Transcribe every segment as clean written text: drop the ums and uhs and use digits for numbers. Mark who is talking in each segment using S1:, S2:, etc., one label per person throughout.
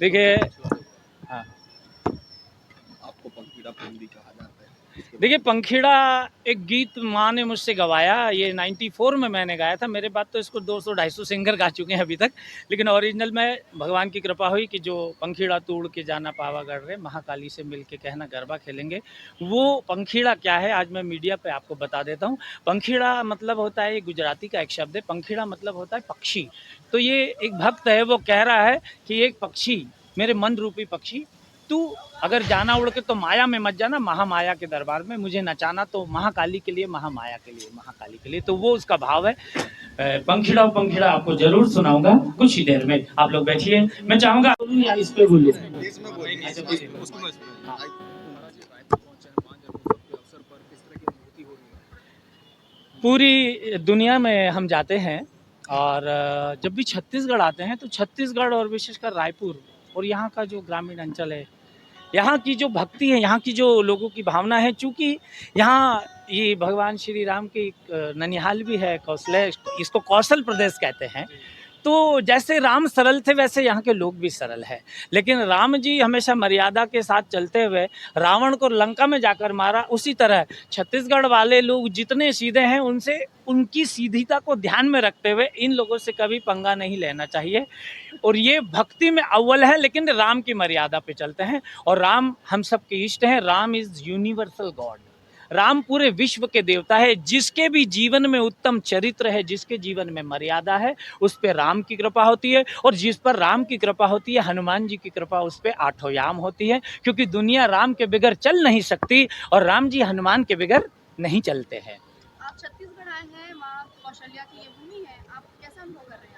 S1: देखिए, हाँ,
S2: आपको पंखीड़ा फिल्म भी कहा जाता है।
S1: देखिए पंखीड़ा एक गीत माँ ने मुझसे गवाया, ये 94 में मैंने गाया था। मेरे बाद तो इसको 200-250 सिंगर गा चुके हैं अभी तक, लेकिन ओरिजिनल में भगवान की कृपा हुई कि जो पंखीड़ा तोड़ के जाना पावागढ़ रे, महाकाली से मिल के कहना गरबा खेलेंगे, वो पंखीड़ा क्या है आज मैं मीडिया पे आपको बता देता हूँ। पंखीड़ा मतलब होता है, ये गुजराती का एक शब्द है, पंखीड़ा मतलब होता है पक्षी। तो ये एक भक्त है, वो कह रहा है कि एक पक्षी, मेरे मन रूपी पक्षी, तू अगर जाना उड़ के तो माया में मत जाना, महामाया के दरबार में मुझे नचाना, तो महाकाली के लिए, महामाया के लिए, महाकाली के लिए। तो वो उसका भाव है। पंखीड़ा पंखीड़ा आपको जरूर सुनाऊंगा कुछ ही देर में। आप लोग बैठिए, मैं चाहूंगा या इस पे बोलिए। पूरी दुनिया में हम जाते हैं और जब भी छत्तीसगढ़ आते हैं तो छत्तीसगढ़ और विशेषकर रायपुर और यहाँ का जो ग्रामीण अंचल है, यहाँ की जो भक्ति है, यहाँ की जो लोगों की भावना है, चूँकि यहाँ ये भगवान श्री राम की एक ननिहाल भी है, कौशल, इसको कौशल प्रदेश कहते हैं। तो जैसे राम सरल थे वैसे यहाँ के लोग भी सरल हैं, लेकिन राम जी हमेशा मर्यादा के साथ चलते हुए रावण को लंका में जाकर मारा। उसी तरह छत्तीसगढ़ वाले लोग जितने सीधे हैं, उनसे उनकी सीधीता को ध्यान में रखते हुए इन लोगों से कभी पंगा नहीं लेना चाहिए। और ये भक्ति में अव्वल है, लेकिन राम की मर्यादा पे चलते हैं। और राम हम सबके इष्ट हैं। Ram is universal God. Ram पूरे विश्व के देवता है। जिसके भी जीवन में उत्तम चरित्र है, जिसके जीवन में मर्यादा है, उस पर राम की कृपा होती है। और जिस पर राम की कृपा होती है, हनुमान जी की कृपा उस पर आठों याम होती है, क्योंकि दुनिया राम के बगैर चल नहीं सकती और राम जी हनुमान के बगैर नहीं चलते हैं।
S3: आप छत्तीसगढ़ आए हैं, माँ कौशल्या की ये भूमि है, आप कैसा अनुभव कर रहे हैं?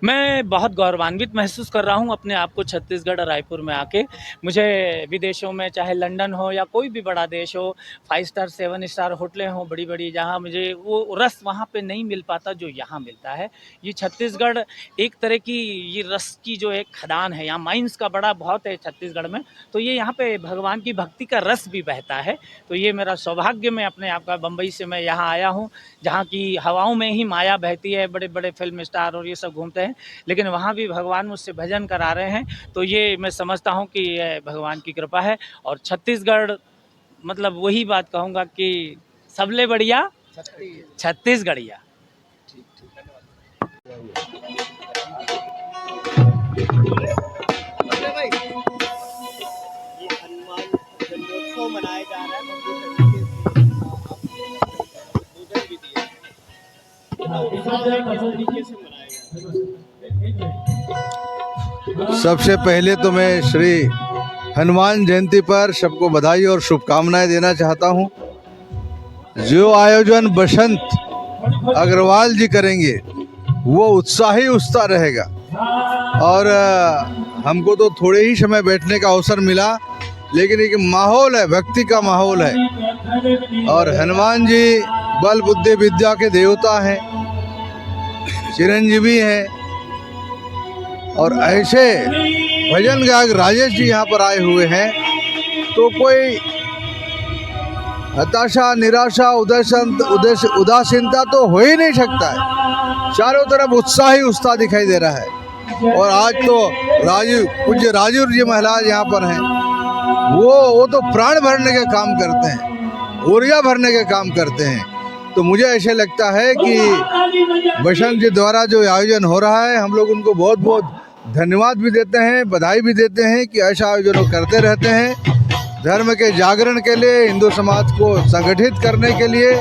S1: मैं बहुत गौरवान्वित महसूस कर रहा हूँ अपने आप को छत्तीसगढ़ और रायपुर में आके। मुझे विदेशों में, चाहे लंदन हो या कोई भी बड़ा देश हो, 5 स्टार 7 स्टार होटलें हों बड़ी बड़ी, जहाँ मुझे वो रस वहाँ पे नहीं मिल पाता जो यहाँ मिलता है। ये छत्तीसगढ़ एक तरह की, ये रस की जो एक खदान है, यहाँ माइंस का बड़ा बहुत है छत्तीसगढ़ में। तो ये यहाँ पे भगवान की भक्ति का रस भी बहता है। तो ये मेरा सौभाग्य, मैं अपने आप का, बम्बई से मैं यहाँ आया हूँ, जहाँ की हवाओं में ही माया बहती है, बड़े बड़े फिल्म स्टार और ये सब घूमते हैं, लेकिन वहाँ भी भगवान मुझसे भजन करा रहे हैं। तो ये मैं समझता हूँ कि ये भगवान की कृपा है। और छत्तीसगढ़ मतलब वही बात कहूँगा कि सबले बढ़िया छत्तीसगढ़िया।
S2: मनाया जा रहा है।
S4: सबसे पहले तो मैं श्री हनुमान जयंती पर सबको बधाई और शुभकामनाएं देना चाहता हूं। जो आयोजन बसंत अग्रवाल जी करेंगे वो उत्साही उत्साह रहेगा। और हमको तो थोड़े ही समय बैठने का अवसर मिला, लेकिन एक माहौल है, भक्ति का माहौल है। और हनुमान जी बल बुद्धि विद्या के देवता हैं, चिरंजीवी हैं। और ऐसे भजन गायक राजेश जी यहाँ पर आए हुए हैं, तो कोई हताशा, निराशा, उदासीनता तो हो ही नहीं सकता है। चारों तरफ उत्साह ही उत्साह दिखाई दे रहा है। और आज तो पूज्य राजू जी महाराज यहाँ पर हैं, वो तो प्राण भरने के काम करते हैं, ऊर्जा भरने के काम करते हैं। तो मुझे ऐसे लगता है कि बसंत जी द्वारा जो आयोजन हो रहा है, हम लोग उनको बहुत बहुत धन्यवाद भी देते हैं, बधाई भी देते हैं कि ऐसा आयोजन वो करते रहते हैं, धर्म के जागरण के लिए, हिंदू समाज को संगठित करने के लिए।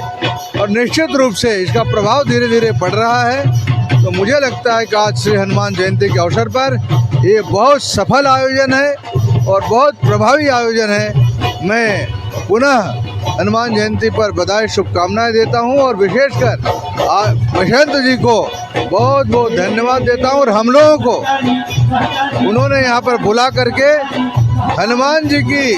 S4: और निश्चित रूप से इसका प्रभाव धीरे धीरे पड़ रहा है। तो मुझे लगता है कि आज श्री हनुमान जयंती के अवसर पर ये बहुत सफल आयोजन है और बहुत प्रभावी आयोजन है। मैं पुनः हनुमान जयंती पर बधाई शुभकामनाएं देता हूं और विशेषकर बसंत जी को बहुत बहुत धन्यवाद देता हूं। और हम लोगों को उन्होंने यहाँ पर बुला करके हनुमान जी की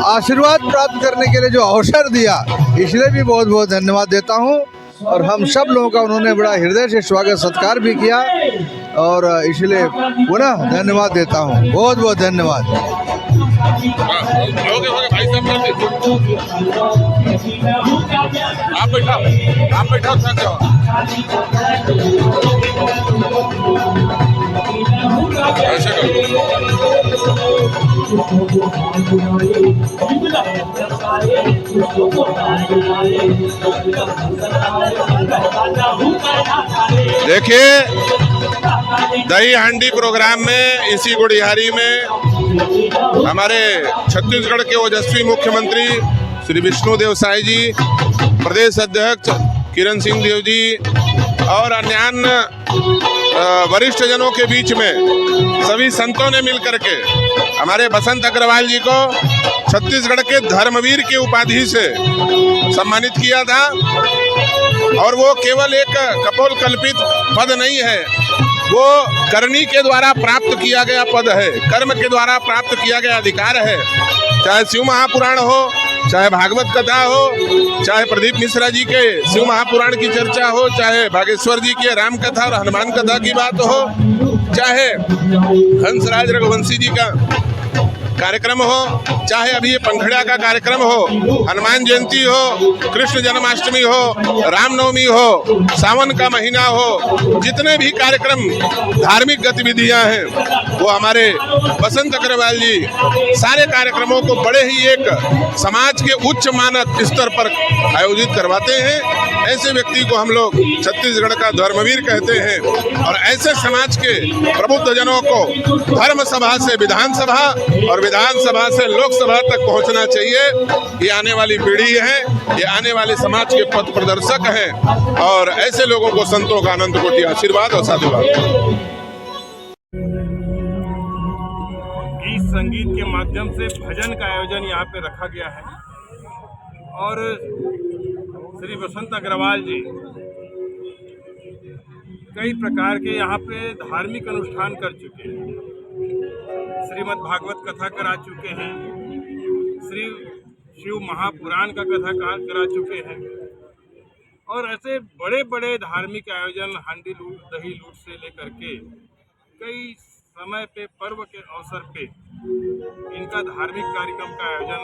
S4: आशीर्वाद प्राप्त करने के लिए जो अवसर दिया, इसलिए भी बहुत बहुत धन्यवाद देता हूं। और हम सब लोगों का उन्होंने बड़ा हृदय से स्वागत सत्कार भी किया, और इसलिए पुनः धन्यवाद देता हूं। बहुत बहुत धन्यवाद।
S5: आप बैठा ऐसे करो। देखिए, दही हांडी प्रोग्राम में इसी गुड़ियारी में हमारे छत्तीसगढ़ के ओजस्वी मुख्यमंत्री श्री विष्णुदेव साय जी, प्रदेश अध्यक्ष किरण सिंह देव जी और अन्य वरिष्ठ जनों के बीच में सभी संतों ने मिलकर के हमारे बसंत अग्रवाल जी को छत्तीसगढ़ के धर्मवीर की उपाधि से सम्मानित किया था। और वो केवल एक कपोल कल्पित पद नहीं है, वो करनी के द्वारा प्राप्त किया गया पद है, कर्म के द्वारा प्राप्त किया गया अधिकार है। चाहे शिव महापुराण हो, चाहे भागवत कथा हो, चाहे प्रदीप मिश्रा जी के शिव महापुराण की चर्चा हो, चाहे बागेश्वर जी की राम कथा और हनुमान कथा की बात हो, चाहे हंसराज रघुवंशी जी का कार्यक्रम हो, चाहे अभी ये पंखड़ा का कार्यक्रम हो, हनुमान जयंती हो, कृष्ण जन्माष्टमी हो, रामनवमी हो, सावन का महीना हो, जितने भी कार्यक्रम धार्मिक गतिविधियां हैं वो हमारे बसंत अग्रवाल जी सारे कार्यक्रमों को बड़े ही एक समाज के उच्च मानक स्तर पर आयोजित करवाते हैं। ऐसे व्यक्ति को हम लोग छत्तीसगढ़ का धर्मवीर कहते हैं। और ऐसे समाज के प्रबुद्ध जनों को धर्म सभा से विधानसभा और विधानसभा से लोकसभा तक पहुंचना चाहिए। ये आने वाली पीढ़ी है, ये आने वाले समाज के पथ प्रदर्शक हैं और ऐसे लोगों को संतों का अनंत कोटि आशीर्वाद और साधुवाद।
S6: गीत संगीत के माध्यम से भजन का आयोजन यहाँ पे रखा गया है और श्री बसंत अग्रवाल जी कई प्रकार के यहाँ पे धार्मिक अनुष्ठान कर चुके हैं। श्रीमद् भागवत कथा करा चुके हैं, श्री शिव महापुराण का कथा करा चुके हैं और ऐसे बड़े बड़े धार्मिक आयोजन हांडी लूट, दही लूट से लेकर के कई समय पे पर्व के अवसर पे इनका धार्मिक कार्यक्रम का आयोजन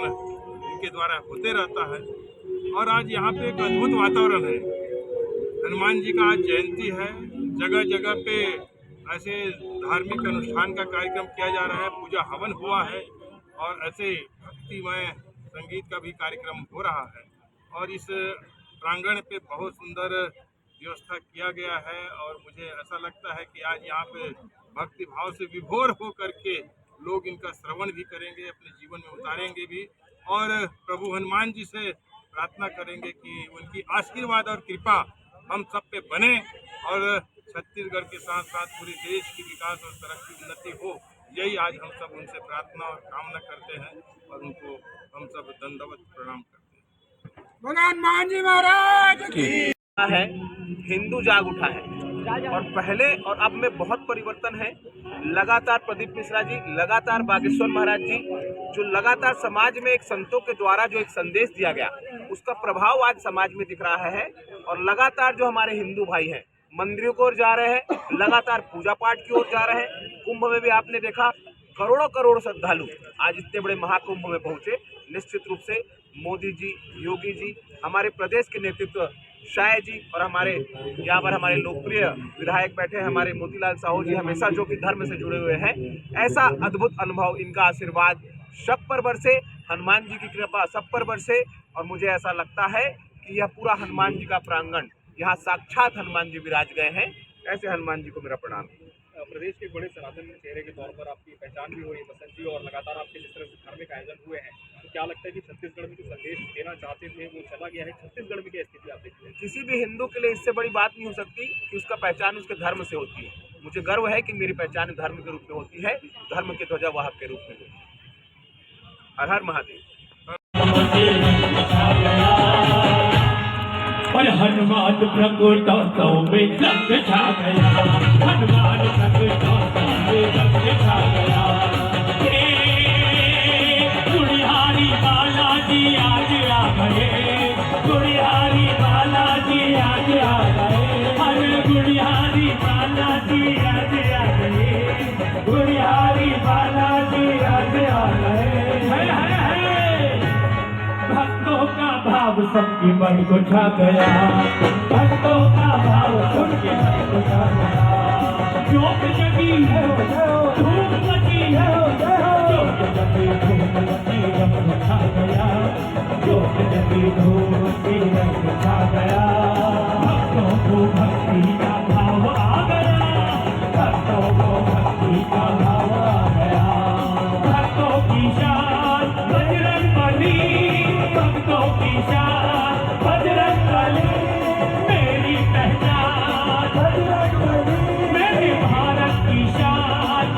S6: इनके द्वारा होते रहता है। और आज यहाँ पे एक अद्भुत वातावरण है। हनुमान जी का आज जयंती है, जगह जगह पे ऐसे धार्मिक अनुष्ठान का कार्यक्रम किया जा रहा है, पूजा हवन हुआ है और ऐसे भक्तिमय संगीत का भी कार्यक्रम हो रहा है। और इस प्रांगण पे बहुत सुंदर व्यवस्था किया गया है और मुझे ऐसा लगता है कि आज यहाँ पे भक्ति भाव से विभोर हो करके लोग इनका श्रवण भी करेंगे, अपने जीवन में उतारेंगे भी और प्रभु हनुमान जी से प्रार्थना करेंगे कि उनकी आशीर्वाद और कृपा हम सब पे बने और छत्तीसगढ़ के साथ साथ पूरे देश की विकास और तरक्की उन्नति हो। यही आज हम सब उनसे प्रार्थना और कामना करते हैं और उनको हम सब दंडवत प्रणाम करते हैं। भगवान मान जी महाराज की
S7: है। हिंदू जाग उठा है और पहले और अब में बहुत परिवर्तन है। लगातार प्रदीप मिश्रा जी, लगातार बागेश्वर महाराज जी, जो लगातार समाज में एक संतों के द्वारा जो एक संदेश दिया गया उसका प्रभाव आज समाज में दिख रहा है। और लगातार जो हमारे हिंदू भाई हैं मंदिरों की ओर जा रहे हैं, लगातार पूजा पाठ की ओर जा रहे हैं। कुंभ में भी आपने देखा करोड़ों करोड़ श्रद्धालु आज इतने बड़े महाकुंभ में पहुंचे। निश्चित रूप से मोदी जी, योगी जी, हमारे प्रदेश के नेतृत्व शाह जी और हमारे यहाँ पर हमारे लोकप्रिय विधायक बैठे हैं हमारे मोतीलाल साहू जी, हमेशा जो कि धर्म से जुड़े हुए हैं। ऐसा अद्भुत अनुभव, इनका आशीर्वाद सब पर बरसे, हनुमान जी की कृपा सब पर बरसे। और मुझे ऐसा लगता है कि यह पूरा हनुमान जी का प्रांगण, यहाँ साक्षात हनुमान जी विराज गए हैं। ऐसे हनुमान जी को मेरा प्रणाम।
S8: प्रदेश के बड़े सनातन चेहरे के तौर पर आपकी पहचान भी हो रही है बसंत जी, और लगातार आपके जिस तरह से धार्मिक आयोजन हुए हैं, तो क्या लगता है कि छत्तीसगढ़ में जो संदेश देना चाहते थे वो चला गया है? छत्तीसगढ़ में क्या स्थिति आप देखते हैं?
S7: किसी भी हिंदू के लिए इससे बड़ी बात नहीं हो सकती कि उसका पहचान उसके धर्म से होती है। मुझे गर्व है कि मेरी पहचान धर्म के रूप में होती है, धर्म के ध्वजावाहक के रूप में होती है। हर हर महादेव।
S9: हनुमान प्रकटोत्सव में रंग छा गया, हनुमान प्रकटोत्सव में रंग छा गया। गुड़ियारी बालाजी आज आ गए, गुड़ियारी बालाजी आज आ गए, हर गुड़ियारी बालाजी आज आ गए, गुड़ियारी बालाजी आज आ गए। भक्तों का भाव सबके मन को छा गया, भक्तों का भाव सबके मन को छा गया। जोत जगी धूप मची, जोत जगी जगे धूम की रंग छा गया, ज्योत जगी धूम की रंग छा गया। भक्तों को भक्ति का भाव आ गया, भक्तों को भक्ति का भाव आ गया। भक्तों की शान बजरंगबली, भक्तों की शान बजरंगबली, मेरी पहचान बजरंगबली, मेरे भारत की शान